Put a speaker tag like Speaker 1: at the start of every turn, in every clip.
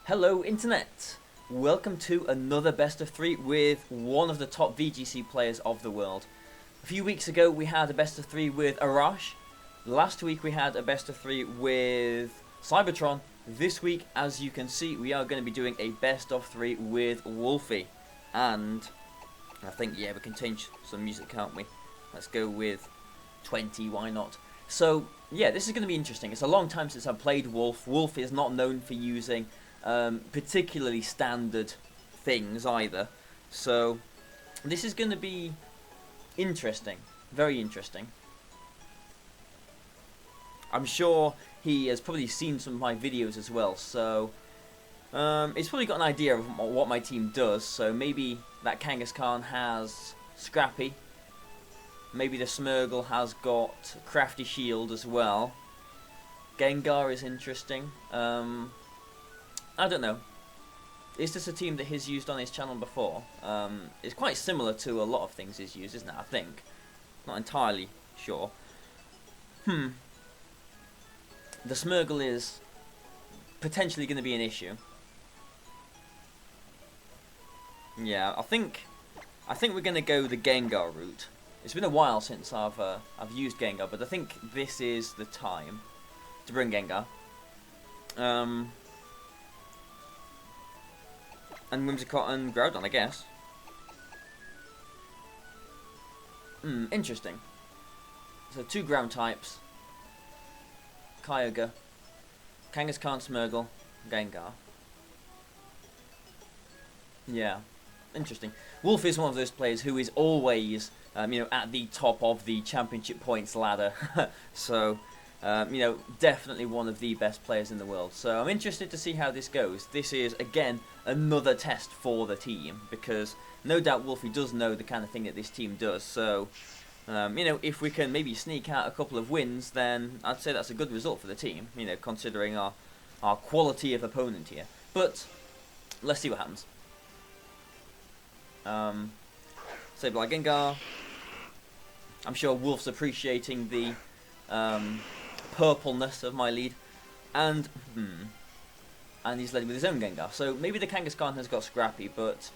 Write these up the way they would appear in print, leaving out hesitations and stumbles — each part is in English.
Speaker 1: Hello Internet! Welcome to another best of 3 with one of the top VGC players of the world. A few weeks ago we had a best of 3 with Arash. Last week we had a best of 3 with Cybertron. This week, as you can see, we are going to be doing a best of 3 with WOLFE. And I think, yeah, we can change some music, can't we? Let's go with 20, why not? So, yeah, this is going to be interesting. It's a long time since I've played WOLFE. WOLFE is not known for using particularly standard things either. So, this is going to be interesting. Very interesting. I'm sure he has probably seen some of my videos as well, so he's probably got an idea of what my team does. So maybe that Kangaskhan has Scrappy. Maybe the Smeargle has got Crafty Shield as well. Gengar is interesting. I don't know. Is this a team that he's used on his channel before? It's quite similar to a lot of things he's used, isn't it? I think. Not entirely sure. The Smeargle is potentially going to be an issue. Yeah, I think we're going to go the Gengar route. It's been a while since I've used Gengar, but I think this is the time to bring Gengar. And Whimsicott and Groudon, I guess. Interesting. So 2 ground types. Kyogre, Kangaskhan, Smeargle, Gengar. Yeah, interesting. WOLFE is one of those players who is always, at the top of the championship points ladder. So, definitely one of the best players in the world. So I'm interested to see how this goes. This is, again, another test for the team, because no doubt WOLFE does know the kind of thing that this team does. So, if we can maybe sneak out a couple of wins, then I'd say that's a good result for the team, considering our quality of opponent here. But let's see what happens. Sableye Gengar. I'm sure WOLFE's appreciating the purpleness of my lead. And he's led with his own Gengar. So maybe the Kangaskhan has got Scrappy, but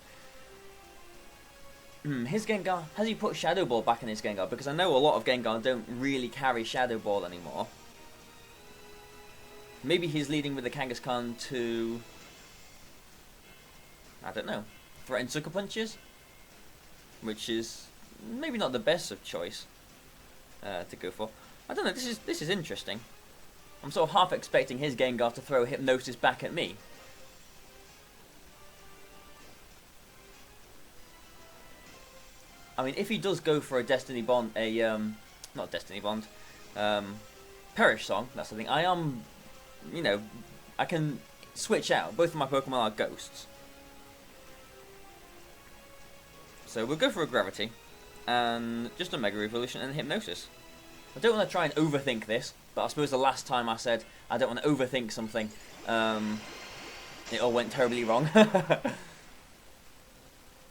Speaker 1: his Gengar, has he put Shadow Ball back in his Gengar? Because I know a lot of Gengar don't really carry Shadow Ball anymore. Maybe he's leading with the Kangaskhan to, I don't know, threaten Sucker Punches? Which is maybe not the best of choice to go for. I don't know, this is interesting. I'm sort of half expecting his Gengar to throw Hypnosis back at me. I mean, if he does go for a Destiny Bond, not Destiny Bond, Perish Song, that's the thing. I am, I can switch out. Both of my Pokemon are ghosts. So we'll go for a Gravity, and just a Mega Evolution and Hypnosis. I don't want to try and overthink this, but I suppose the last time I said I don't want to overthink something, it all went terribly wrong.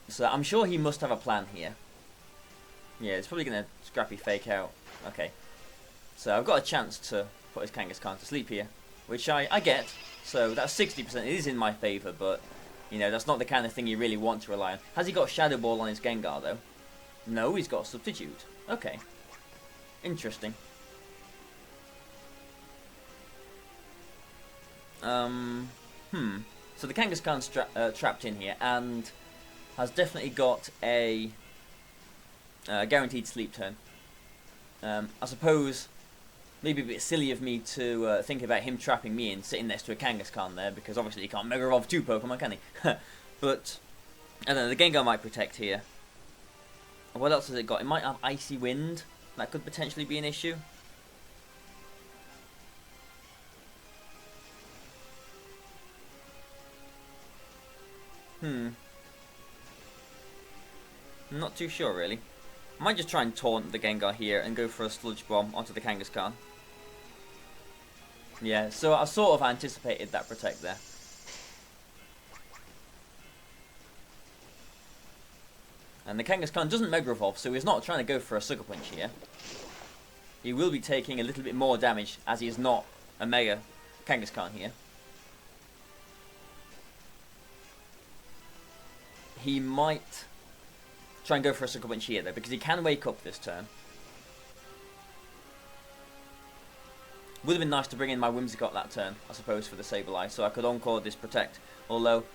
Speaker 1: So I'm sure he must have a plan here. Yeah, it's probably going to Scrappy Fake out. Okay. So I've got a chance to put his Kangaskhan to sleep here, which I get. So that's 60%. It is in my favour, but, that's not the kind of thing you really want to rely on. Has he got Shadow Ball on his Gengar, though? No, he's got Substitute. Okay. Interesting. So the Kangaskhan's trapped in here, and has definitely got a guaranteed sleep turn. I suppose maybe a bit silly of me to think about him trapping me in, sitting next to a Kangaskhan there, because obviously he can't Mega Evolve 2 Pokemon, can he? But, I don't know, the Gengar might protect here. What else has it got? It might have Icy Wind. That could potentially be an issue. I'm not too sure, really. I might just try and taunt the Gengar here and go for a Sludge Bomb onto the Kangaskhan. Yeah, so I sort of anticipated that protect there. And the Kangaskhan doesn't Mega Evolve, so he's not trying to go for a Sucker Punch here. He will be taking a little bit more damage, as he is not a Mega Kangaskhan here. he might try and go for a Sucker Punch here, though, because he can wake up this turn. Would have been nice to bring in my Whimsicott that turn, I suppose, for the Sableye, so I could Encore this Protect. Although,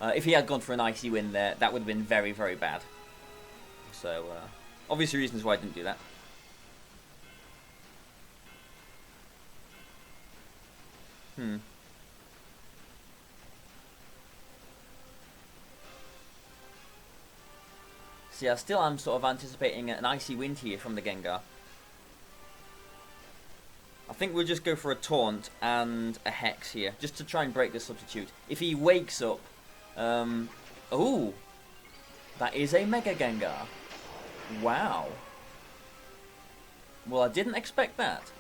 Speaker 1: if he had gone for an Icy Wind there, that would have been very, very bad. So, obvious reasons why I didn't do that. See, I still am sort of anticipating an Icy Wind here from the Gengar. I think we'll just go for a Taunt and a Hex here, just to try and break the substitute. If he wakes up... oh! That is a Mega Gengar. Wow. Well, I didn't expect that.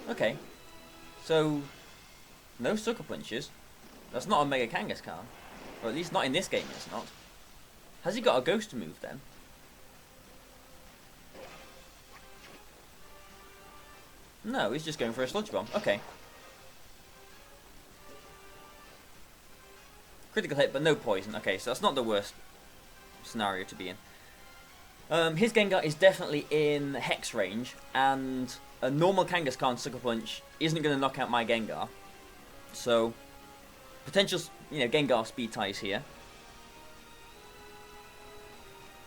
Speaker 1: Okay. So, no Sucker Punches. That's not a Mega Kangaskhan. Or at least not in this game, it's not. Has he got a Ghost move then? No, he's just going for a Sludge Bomb. Okay. Critical hit, but no poison. Okay, so that's not the worst scenario to be in. His Gengar is definitely in Hex range, and a normal Kangaskhan Sucker Punch isn't going to knock out my Gengar. So, potential, Gengar speed ties here.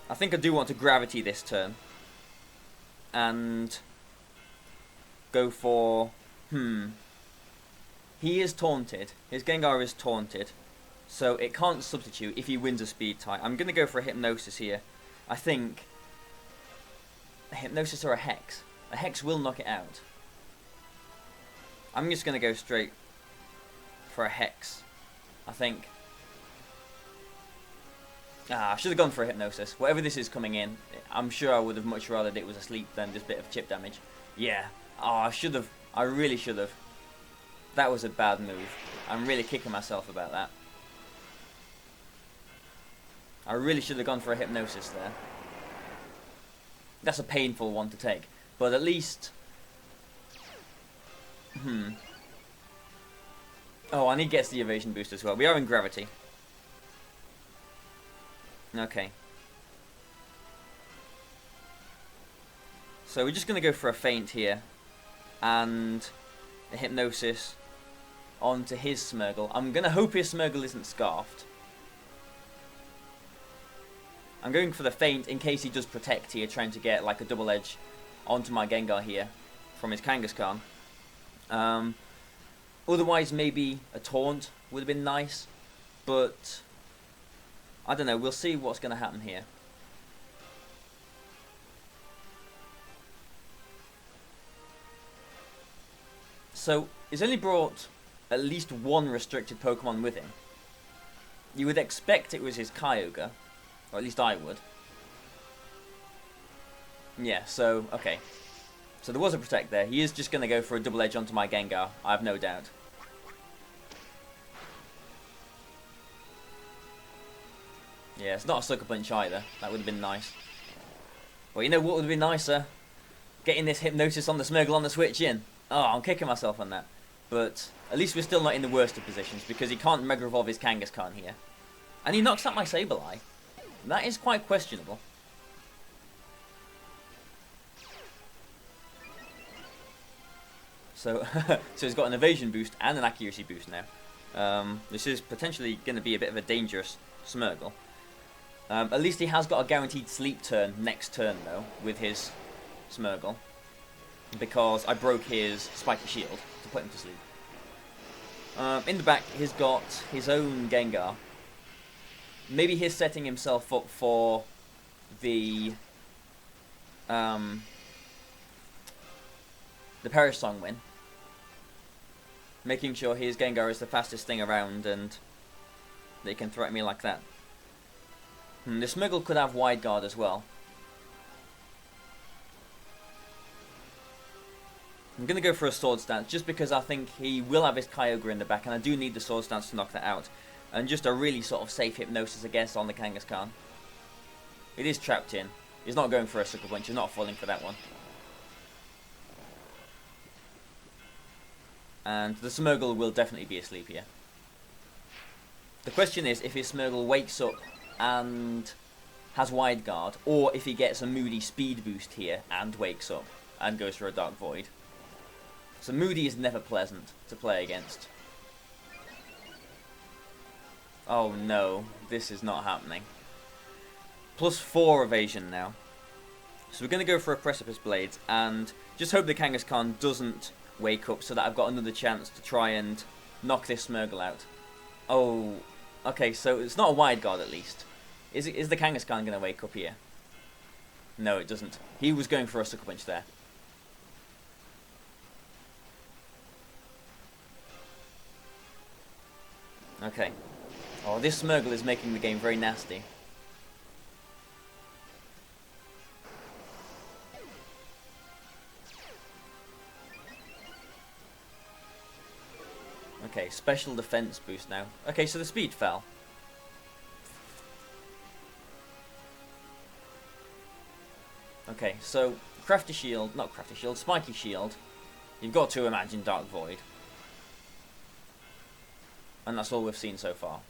Speaker 1: I think I do want to Gravity this turn. And go for... He is taunted. His Gengar is taunted. So it can't substitute if he wins a speed tie. I'm going to go for a Hypnosis here. I think a Hypnosis or a Hex. A Hex will knock it out. I'm just going to go straight for a Hex, I think. I should have gone for a Hypnosis. Whatever this is coming in, I'm sure I would have much rather it was asleep than just a bit of chip damage. Yeah. I should have. I really should have. That was a bad move. I'm really kicking myself about that. I really should have gone for a Hypnosis there. That's a painful one to take. But at least... Oh, and he gets the Evasion boost as well. We are in Gravity. Okay. So we're just going to go for a Feint here. And a Hypnosis onto his Smeargle. I'm going to hope his Smeargle isn't Scarfed. I'm going for the Feint in case he does Protect here, trying to get like a double edge onto my Gengar here from his Kangaskhan. Otherwise, maybe a Taunt would have been nice, but I don't know. We'll see what's going to happen here. So, he's only brought at least one restricted Pokemon with him. You would expect it was his Kyogre. Or at least I would. Yeah, so, okay. So there was a Protect there. He is just going to go for a double edge onto my Gengar. I have no doubt. Yeah, it's not a Sucker Punch either. That would have been nice. Well, you know what would have been nicer? Getting this Hypnosis on the Smeargle on the switch in. Oh, I'm kicking myself on that. But at least we're still not in the worst of positions, because he can't Mega Evolve his Kangaskhan here. And he knocks out my Sableye. That is quite questionable. So, so he's got an Evasion boost and an Accuracy boost now. This is potentially going to be a bit of a dangerous Smeargle. At least he has got a guaranteed sleep turn next turn, though, with his Smeargle. Because I broke his Spiky Shield to put him to sleep. In the back, he's got his own Gengar. Maybe he's setting himself up for the Perish Song win. Making sure his Gengar is the fastest thing around and they can threaten me like that. The Smeargle could have Wide Guard as well. I'm going to go for a Sword Stance just because I think he will have his Kyogre in the back and I do need the Sword Stance to knock that out. And just a really sort of safe Hypnosis, I guess, on the Kangaskhan. It is trapped in. He's not going for a Sucker Punch. He's not falling for that one. And the Smeargle will definitely be asleep here. The question is if his Smeargle wakes up and has Wide Guard, or if he gets a Moody speed boost here and wakes up and goes for a Dark Void. So Moody is never pleasant to play against. Oh no, this is not happening. +4 evasion now. So we're going to go for a Precipice Blades and just hope the Kangaskhan doesn't wake up so that I've got another chance to try and knock this Smeargle out. Oh, okay, so it's not a Wide Guard at least. Is the Kangaskhan going to wake up here? No, it doesn't. He was going for a Sucker Punch there. Okay. Oh, this Smeargle is making the game very nasty. Okay, special defense boost now. Okay, so the speed fell. Okay, so Crafty Shield, not Crafty Shield, Spiky Shield. You've got to imagine Dark Void. And that's all we've seen so far.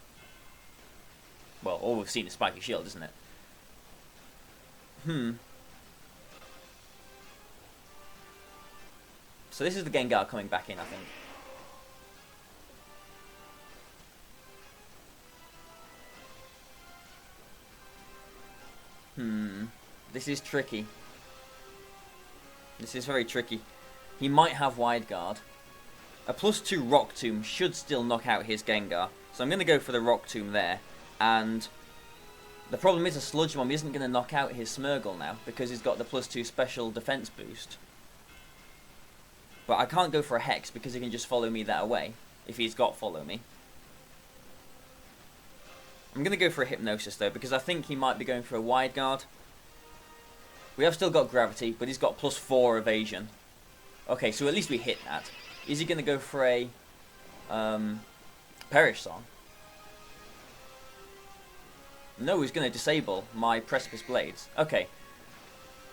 Speaker 1: Well, all we've seen is Spiky Shield, isn't it? So this is the Gengar coming back in, I think. This is tricky. This is very tricky. He might have Wide Guard. A +2 Rock Tomb should still knock out his Gengar. So I'm going to go for the Rock Tomb there. And the problem is a Sludge Bomb isn't going to knock out his Smeargle now, because he's got the +2 special defense boost. But I can't go for a Hex because he can just follow me that away, if he's got Follow Me. I'm going to go for a Hypnosis though, because I think he might be going for a Wide Guard. We have still got Gravity, but he's got +4 evasion. Okay, so at least we hit that. Is he going to go for a Perish Song? No, he's going to disable my Precipice Blades. Okay,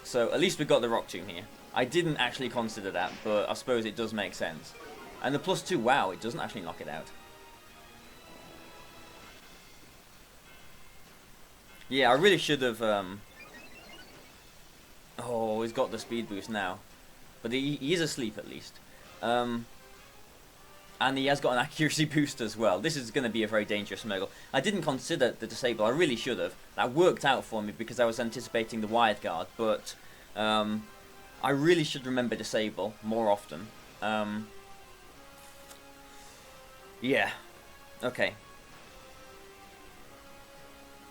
Speaker 1: so at least we got the Rock Tomb here. I didn't actually consider that, but I suppose it does make sense. And the +2, wow, it doesn't actually knock it out. Yeah, I really should have... Oh, he's got the speed boost now. But he is asleep at least. And he has got an accuracy boost as well. This is going to be a very dangerous Smeargle. I didn't consider the disable, I really should have. That worked out for me because I was anticipating the Wide Guard. But I really should remember disable more often. Yeah. Okay.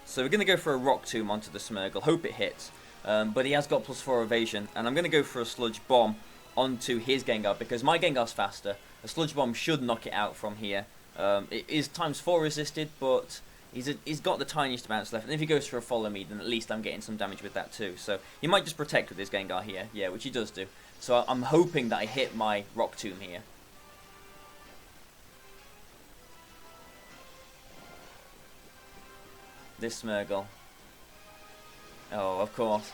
Speaker 1: So we're going to go for a Rock Tomb onto the Smeargle. Hope it hits. But he has got +4 evasion. And I'm going to go for a Sludge Bomb onto his Gengar because my Gengar's faster. A Sludge Bomb should knock it out from here. It is ×4 resisted, but he's got the tiniest amounts left. And if he goes for a Follow Me, then at least I'm getting some damage with that too. So he might just protect with his Gengar here. Yeah, which he does do. So I'm hoping that I hit my Rock Tomb here. This Smeargle. Oh, of course.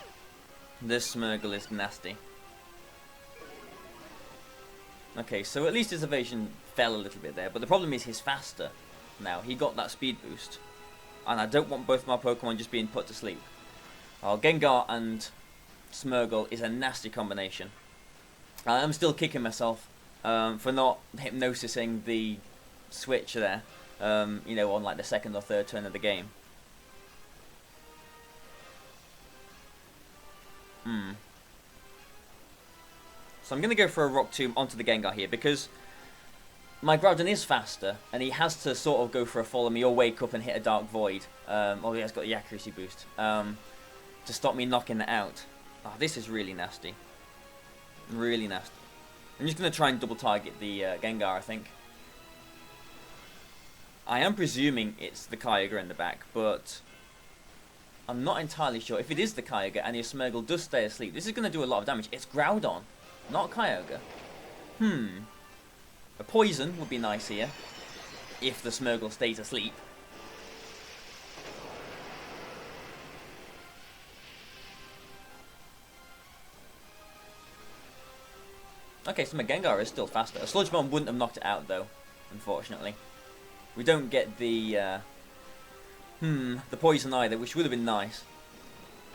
Speaker 1: This Smeargle is nasty. Okay, so at least his evasion fell a little bit there, but the problem is he's faster now. He got that speed boost. And I don't want both my Pokemon just being put to sleep. Oh, Gengar and Smeargle is a nasty combination. I'm still kicking myself for not hypnosising the switch there, you know, on like the second or third turn of the game. So I'm going to go for a Rock Tomb onto the Gengar here because my Groudon is faster and he has to sort of go for a Follow Me or Wake Up and hit a Dark Void. Oh, he has got the accuracy boost to stop me knocking it out. Oh, this is really nasty. Really nasty. I'm just going to try and double target the Gengar, I think. I am presuming it's the Kyogre in the back, but I'm not entirely sure. If it is the Kyogre and your Smeargle does stay asleep, this is going to do a lot of damage. It's Groudon, not Kyogre. A Poison would be nice here, if the Smeargle stays asleep. Okay, so my Gengar is still faster. A Sludge Bomb wouldn't have knocked it out, though, unfortunately. We don't get the Poison either, which would have been nice.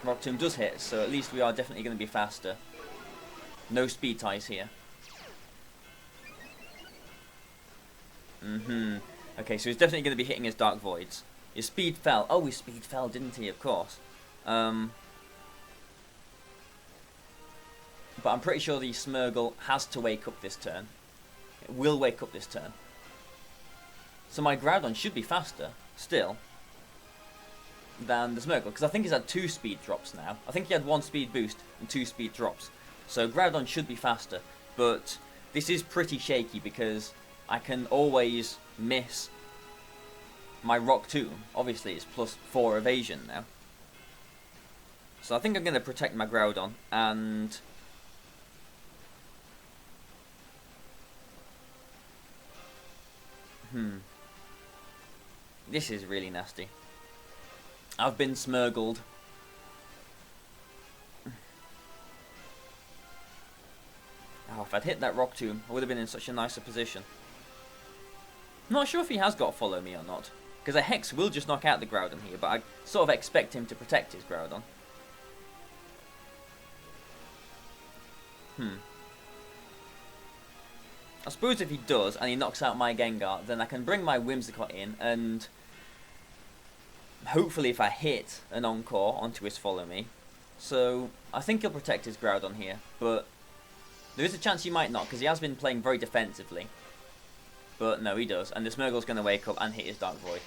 Speaker 1: Rock Tomb does hit, so at least we are definitely going to be faster. No speed ties here. Okay, so he's definitely going to be hitting his Dark Voids. His speed fell. Oh, his speed fell, didn't he? Of course. But I'm pretty sure the Smeargle has to wake up this turn. It will wake up this turn. So my Groudon should be faster, still, than the Smeargle. Because I think he's had 2 speed drops now. I think he had 1 speed boost and 2 speed drops. So Groudon should be faster. But this is pretty shaky because I can always miss my Rock Tomb. Obviously it's +4 evasion now. So I think I'm going to protect my Groudon and... This is really nasty. I've been Smeargled. Oh, if I'd hit that Rock Tomb, I would have been in such a nicer position. Not sure if he has got Follow Me or not. Because a Hex will just knock out the Groudon here, but I sort of expect him to protect his Groudon. I suppose if he does, and he knocks out my Gengar, then I can bring my Whimsicott in, and hopefully if I hit an Encore onto his Follow Me. So, I think he'll protect his Groudon here, but there is a chance he might not, because he has been playing very defensively. But no, he does, and the Smeargle's going to wake up and hit his Dark Void.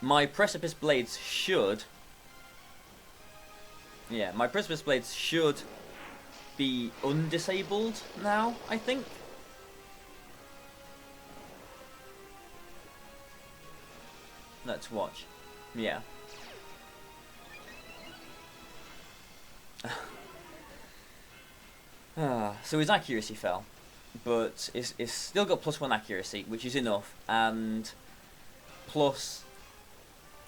Speaker 1: My Precipice Blades should... Yeah, my Precipice Blades should be undisabled now, I think. Let's watch. Yeah. So his accuracy fell, but it's still got +1 accuracy, which is enough, and plus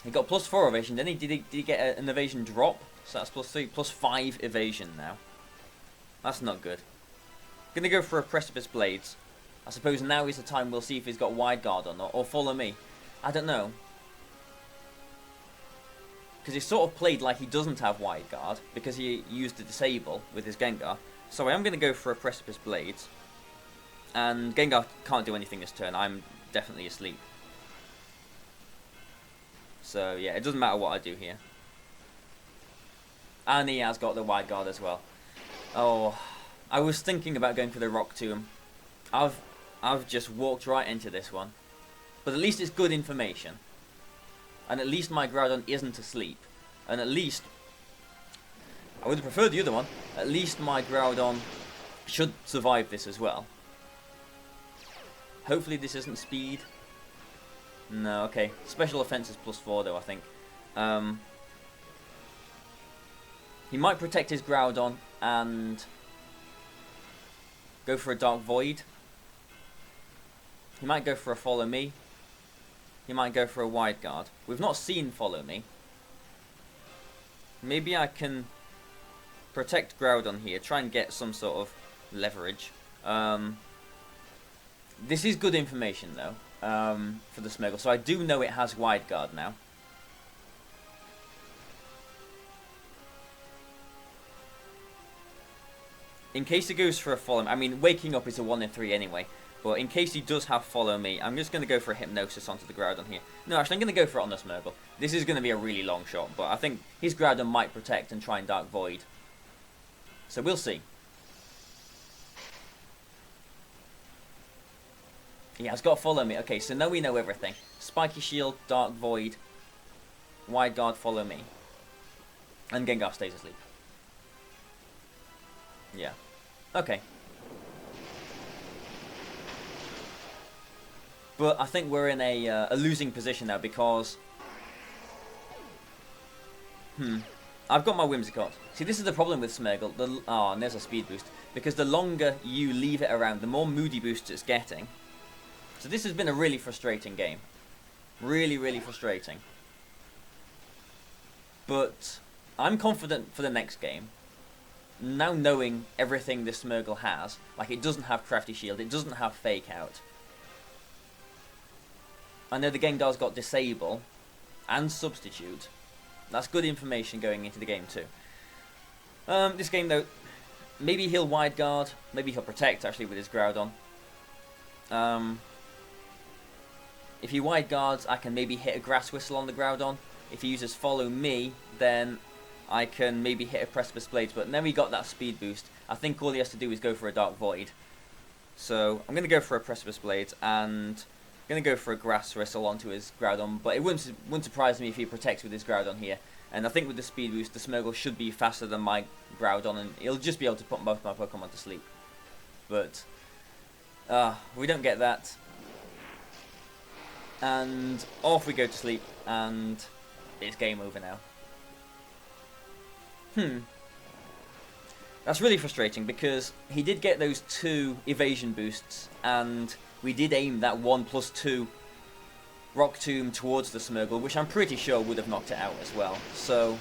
Speaker 1: he got +4 evasion. Then did he get an evasion drop? So that's +3, +5 evasion now. That's not good. Gonna go for a Precipice Blades. I suppose now is the time we'll see if he's got Wide Guard or not, or Follow Me. I don't know. Because he sort of played like he doesn't have Wide Guard, because he used the Disable with his Gengar. So I am going to go for a Precipice Blades. And Gengar can't do anything this turn, I'm definitely asleep. So yeah, it doesn't matter what I do here. And he has got the Wide Guard as well. Oh, I was thinking about going for the Rock Tomb. I've just walked right into this one. But at least it's good information. And at least my Groudon isn't asleep. And at least... I would have preferred the other one. At least my Groudon should survive this as well. Hopefully this isn't speed. No, okay. Special offense is +4 though, I think. He might protect his Groudon and go for a Dark Void. He might go for a Follow Me. He might go for a Wide Guard. We've not seen Follow Me. Maybe I can protect Groudon here. Try and get some sort of leverage. This is good information though, for the Smeargle. So I do know it has Wide Guard now. In case he goes for a Follow Me, I mean, waking up is a 1 in 3 anyway. But in case he does have Follow Me, I'm just going to go for a Hypnosis onto the Groudon here. No, actually, I'm going to go for it on the Smeargle. This is going to be a really long shot, but I think his Groudon might protect and try and Dark Void. So we'll see. He has got Follow Me. Okay, so now we know everything. Spiky Shield, Dark Void, Wide Guard, Follow Me. And Gengar stays asleep. Yeah. Okay. But I think we're in a losing position now because... I've got my Whimsicott. See, this is the problem with Smeargle. And there's a speed boost. Because the longer you leave it around, the more moody boosts it's getting. So this has been a really frustrating game. Really, really frustrating. But I'm confident for the next game. now knowing everything this Smeargle has, like it doesn't have Crafty Shield, it doesn't have Fake Out. I know the Gengar's got Disable and Substitute. That's good information going into the game too. This game though, maybe he'll Wide Guard, maybe he'll Protect actually with his Groudon. If he Wide Guards, I can maybe hit a Grass Whistle on the Groudon. If he uses Follow Me, then I can maybe hit a Precipice Blades, but then we got that speed boost. I think all he has to do is go for a Dark Void. So I'm going to go for a Precipice Blades, and I'm going to go for a Grass Whistle onto his Groudon, but it wouldn't surprise me if he protects with his Groudon here. And I think with the speed boost, the Smeargle should be faster than my Groudon, and he'll just be able to put both my Pokemon to sleep. But we don't get that. And off we go to sleep, and it's game over now. That's really frustrating, because he did get those 2 evasion boosts, and we did aim that 1+2 Rock Tomb towards the Smeargle, which I'm pretty sure would have knocked it out as well. So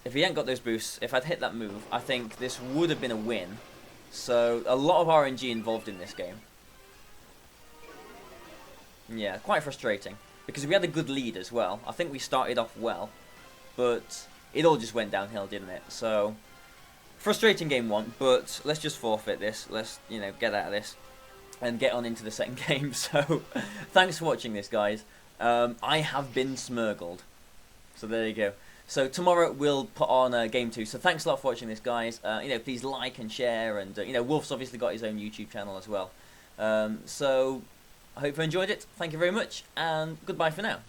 Speaker 1: if he hadn't got those boosts, if I'd hit that move, I think this would have been a win. So a lot of RNG involved in this game. Yeah, quite frustrating, because we had a good lead as well. I think we started off well, but it all just went downhill, didn't it? So frustrating game 1, but let's just forfeit this. Let's, get out of this and get on into the second game. So thanks for watching this, guys. I have been Smeargled. So there you go. So tomorrow we'll put on game 2. So thanks a lot for watching this, guys. Please like and share, and Wolfe's obviously got his own YouTube channel as well. So I hope you enjoyed it. Thank you very much, and goodbye for now.